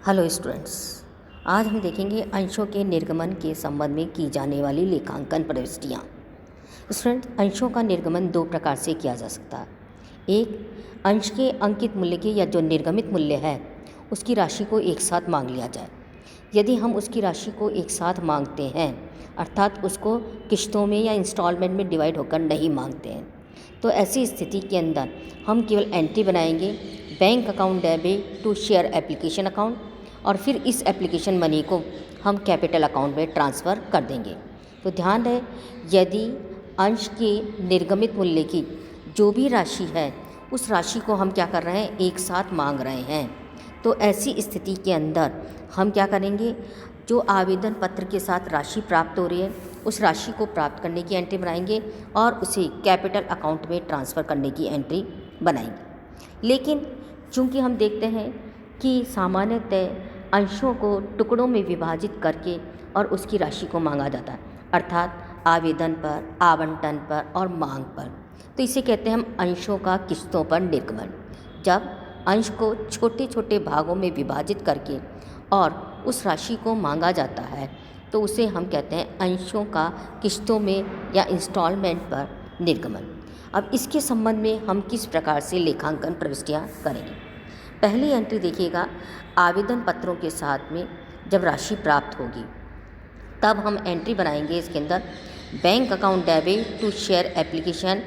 Hello students, आज हम देखेंगे अंशों के निर्गमन के संबंध में की जाने वाली लेखांकन प्रविष्टियाँ। स्टूडेंट, अंशों का निर्गमन दो प्रकार से किया जा सकता है। एक, अंश के अंकित मूल्य के या जो निर्गमित मूल्य है उसकी राशि को एक साथ मांग लिया जाए। यदि हम उसकी राशि को एक साथ मांगते हैं, अर्थात उसको किश्तों में या इंस्टॉलमेंट में डिवाइड होकर नहीं मांगते हैं, तो ऐसी स्थिति के अंदर हम केवल एंट्री बनाएंगे bank account debit to share application account, और फिर इस एप्लीकेशन मनी को हम कैपिटल अकाउंट में ट्रांसफ़र कर देंगे। तो ध्यान रहे, यदि अंश के निर्गमित मूल्य की जो भी राशि है उस राशि को हम क्या कर रहे हैं, एक साथ मांग रहे हैं, तो ऐसी स्थिति के अंदर हम क्या करेंगे, जो आवेदन पत्र के साथ राशि प्राप्त हो रही है उस राशि को प्राप्त करने की एंट्री बनाएंगे और उसे कैपिटल अकाउंट में ट्रांसफ़र करने की एंट्री बनाएंगे। लेकिन चूंकि हम देखते हैं कि सामान्यतः अंशों को टुकड़ों में विभाजित करके और उसकी राशि को मांगा जाता है, अर्थात आवेदन पर, आवंटन पर और मांग पर। तो इसे कहते हैं हम अंशों का किस्तों पर निर्गमन। जब अंश को छोटे छोटे भागों में विभाजित करके और उस राशि को मांगा जाता है तो उसे हम कहते हैं अंशों का किस्तों में या इंस्टॉलमेंट पर निर्गमन। अब इसके संबंध में हम किस प्रकार से लेखांकन प्रविष्टियाँ करेंगे। पहली एंट्री देखिएगा, आवेदन पत्रों के साथ में जब राशि प्राप्त होगी तब हम एंट्री बनाएंगे इसके अंदर bank account debit to share application,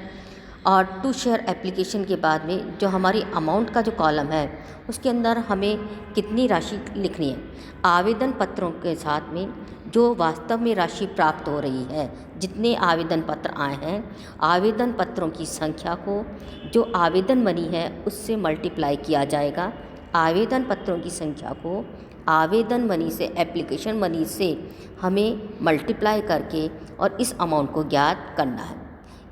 और टू शेयर एप्लीकेशन के बाद में जो हमारी अमाउंट का जो कॉलम है उसके अंदर हमें कितनी राशि लिखनी है। आवेदन पत्रों के साथ में जो वास्तव में राशि प्राप्त हो रही है, जितने आवेदन पत्र आए हैं, आवेदन पत्रों की संख्या को जो आवेदन मनी है उससे मल्टीप्लाई किया जाएगा। आवेदन पत्रों की संख्या को आवेदन मनी से, एप्लीकेशन मनी से हमें मल्टीप्लाई करके और इस अमाउंट को ज्ञात करना है।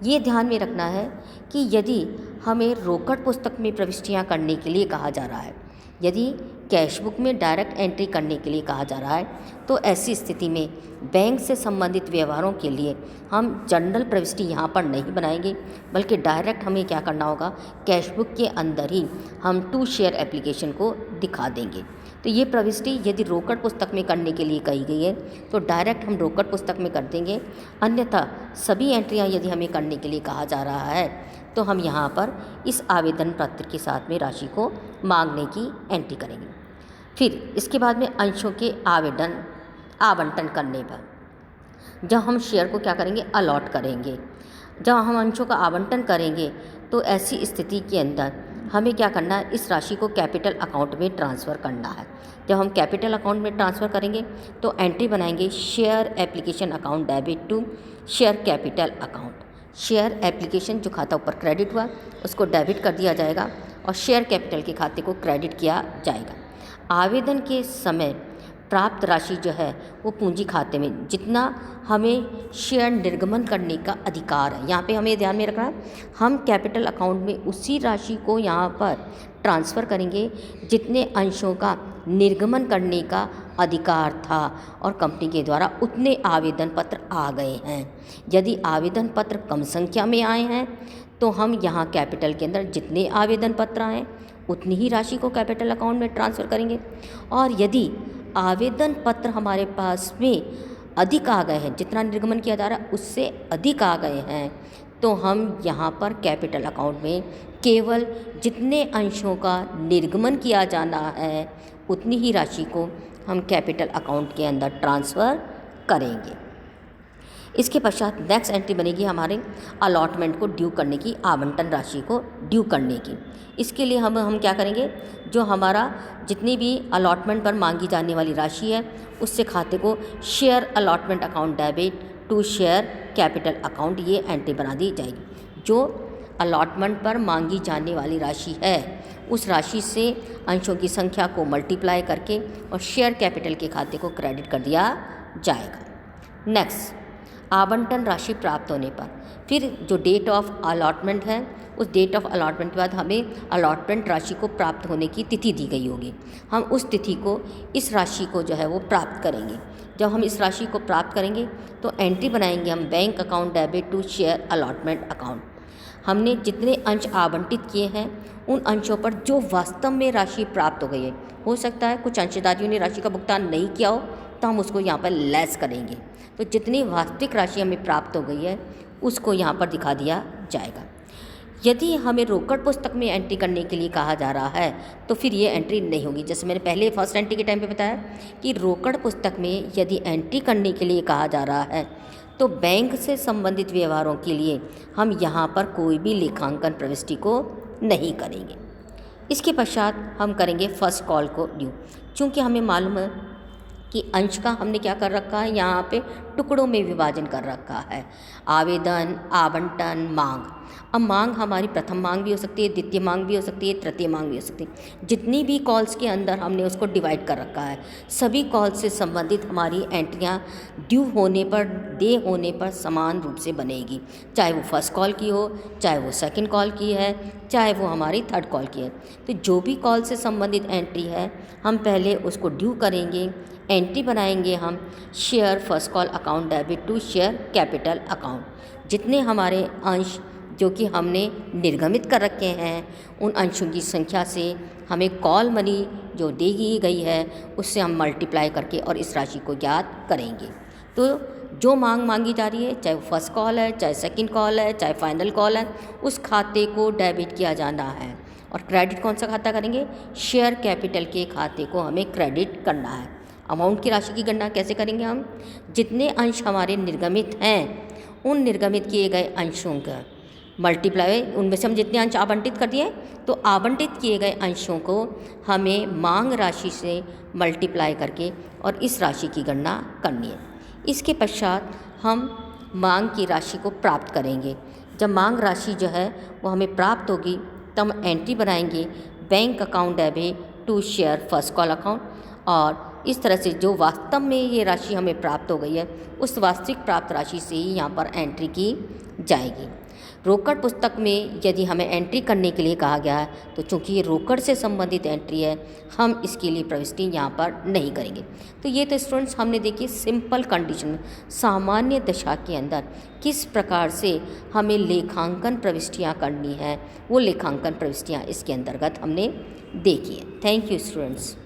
ये ध्यान में रखना है कि यदि हमें रोकड़ पुस्तक में प्रविष्टियाँ करने के लिए कहा जा रहा है, यदि कैश बुक में डायरेक्ट एंट्री करने के लिए कहा जा रहा है, तो ऐसी स्थिति में बैंक से संबंधित व्यवहारों के लिए हम जनरल प्रविष्टि यहाँ पर नहीं बनाएंगे, बल्कि डायरेक्ट हमें क्या करना होगा, कैश बुक के अंदर ही हम टू शेयर एप्लीकेशन को दिखा देंगे। तो ये प्रविष्टि यदि रोकड़ पुस्तक में करने के लिए कही गई है तो डायरेक्ट हम रोकड़ पुस्तक में कर देंगे। अन्यथा सभी एंट्रियाँ यदि हमें करने के लिए कहा जा रहा है तो हम यहाँ पर इस आवेदन पत्र के साथ में राशि को मांगने की एंट्री करेंगे। फिर इसके बाद में अंशों के आवंटन करने पर जब हम शेयर को क्या करेंगे, अलॉट करेंगे। जब हम अंशों का आवंटन करेंगे तो ऐसी स्थिति के अंदर हमें क्या करना है, इस राशि को कैपिटल अकाउंट में ट्रांसफ़र करना है। जब हम कैपिटल अकाउंट में ट्रांसफ़र करेंगे तो एंट्री बनाएंगे share application account debit to share capital account. Share application जो खाता ऊपर क्रेडिट हुआ उसको डेबिट कर दिया जाएगा और शेयर कैपिटल के खाते को क्रेडिट किया जाएगा। आवेदन के समय प्राप्त राशि जो है वो पूंजी खाते में जितना हमें शेयर निर्गमन करने का अधिकार है, यहाँ पे हमें ध्यान में रखना है, हम कैपिटल अकाउंट में उसी राशि को यहाँ पर ट्रांसफ़र करेंगे जितने अंशों का निर्गमन करने का अधिकार था और कंपनी के द्वारा उतने आवेदन पत्र आ गए हैं। यदि आवेदन पत्र कम संख्या में आए हैं तो हम यहाँ कैपिटल के अंदर जितने आवेदन पत्र आए उतनी ही राशि को कैपिटल अकाउंट में ट्रांसफ़र करेंगे। और यदि आवेदन पत्र हमारे पास में अधिक आ गए हैं, जितना निर्गमन किया जा रहा है उससे अधिक आ गए हैं, तो हम यहाँ पर कैपिटल अकाउंट में केवल जितने अंशों का निर्गमन किया जाना है उतनी ही राशि को हम कैपिटल अकाउंट के अंदर ट्रांसफ़र करेंगे। इसके पश्चात नेक्स्ट एंट्री बनेगी हमारे अलॉटमेंट को ड्यू करने की, आवंटन राशि को ड्यू करने की। इसके लिए हम क्या करेंगे, जो हमारा जितनी भी अलॉटमेंट पर मांगी जाने वाली राशि है उससे खाते को share allotment account debit to share capital account, ये एंट्री बना दी जाएगी। जो अलॉटमेंट पर मांगी जाने वाली राशि है उस राशि से अंशों की संख्या को मल्टीप्लाई करके और शेयर कैपिटल के खाते को क्रेडिट कर दिया जाएगा। नेक्स्ट, आवंटन राशि प्राप्त होने पर फिर जो डेट ऑफ अलॉटमेंट है उस डेट ऑफ अलॉटमेंट के बाद हमें अलॉटमेंट राशि को प्राप्त होने की तिथि दी गई होगी। हम उस तिथि को, इस राशि को जो है वो प्राप्त करेंगे। जब हम इस राशि को प्राप्त करेंगे तो एंट्री बनाएंगे हम bank account debit to share allotment account. हमने जितने अंश आवंटित किए हैं उन अंशों पर जो वास्तव में राशि प्राप्त हो गई है हो सकता है कुछ अंशधारियों ने राशि का भुगतान नहीं किया हो तो हम उसको यहाँ पर लेस करेंगे। तो जितनी वास्तविक राशि हमें प्राप्त हो गई है उसको यहाँ पर दिखा दिया जाएगा। यदि हमें रोकड़ पुस्तक में एंट्री करने के लिए कहा जा रहा है तो फिर ये एंट्री नहीं होगी। जैसे मैंने पहले फर्स्ट एंट्री के टाइम पे बताया कि रोकड़ पुस्तक में यदि एंट्री करने के लिए कहा जा रहा है तो बैंक से संबंधित व्यवहारों के लिए हम यहाँ पर कोई भी लेखांकन प्रविष्टि को नहीं करेंगे। इसके पश्चात हम करेंगे फर्स्ट कॉल को ड्यू। चूँकि हमें मालूम है कि अंश का हमने क्या कर रखा है, यहाँ पे टुकड़ों में विभाजन कर रखा है। आवेदन, आवंटन, मांग। अब मांग हमारी प्रथम मांग भी हो सकती है, द्वितीय मांग भी हो सकती है, तृतीय मांग भी हो सकती है। जितनी भी कॉल्स के अंदर हमने उसको डिवाइड कर रखा है, सभी कॉल्स से संबंधित हमारी एंट्रियाँ ड्यू होने पर, दे होने पर समान रूप से बनेगी। चाहे वो फर्स्ट कॉल की हो, चाहे वो सेकंड कॉल की है, चाहे वो हमारी थर्ड कॉल की है। तो जो भी कॉल से संबंधित एंट्री है हम पहले उसको ड्यू करेंगे। एंट्री बनाएंगे हम share first call account debit to share capital account. जितने हमारे अंश जो कि हमने निर्गमित कर रखे हैं उन अंशों की संख्या से हमें कॉल मनी जो दी गई है उससे हम मल्टीप्लाई करके और इस राशि को ज्ञात करेंगे। तो जो मांग मांगी जा रही है, चाहे वो फर्स्ट कॉल है, चाहे सेकंड कॉल है, चाहे फाइनल कॉल है, उस खाते को डेबिट किया जाना है। और क्रेडिट कौन सा खाता करेंगे? शेयर कैपिटल के खाते को हमें क्रेडिट करना है। अमाउंट की राशि की गणना कैसे करेंगे हम? जितने अंश हमारे निर्गमित हैं उन निर्गमित किए गए अंशों का मल्टीप्लाई, उनमें से हम जितने अंश आवंटित कर दिए तो आवंटित किए गए अंशों को हमें मांग राशि से मल्टीप्लाई करके और इस राशि की गणना करनी है। इसके पश्चात हम मांग की राशि को प्राप्त करेंगे। जब मांग राशि जो है वो हमें प्राप्त होगी तब हम एंट्री बनाएंगे bank account debit to share first call account. और इस तरह से जो वास्तव में ये राशि हमें प्राप्त हो गई है उस वास्तविक प्राप्त राशि से ही यहाँ पर एंट्री की जाएगी। रोकड़ पुस्तक में यदि हमें एंट्री करने के लिए कहा गया है तो चूंकि ये रोकड़ से संबंधित एंट्री है हम इसके लिए प्रविष्टि यहाँ पर नहीं करेंगे। तो ये तो स्टूडेंट्स हमने देखिए सिंपल कंडीशन, सामान्य दशा के अंदर किस प्रकार से हमें लेखांकन प्रविष्टियाँ करनी है वो लेखांकन प्रविष्टियाँ इसके अंतर्गत हमने देखी है। Thank you students.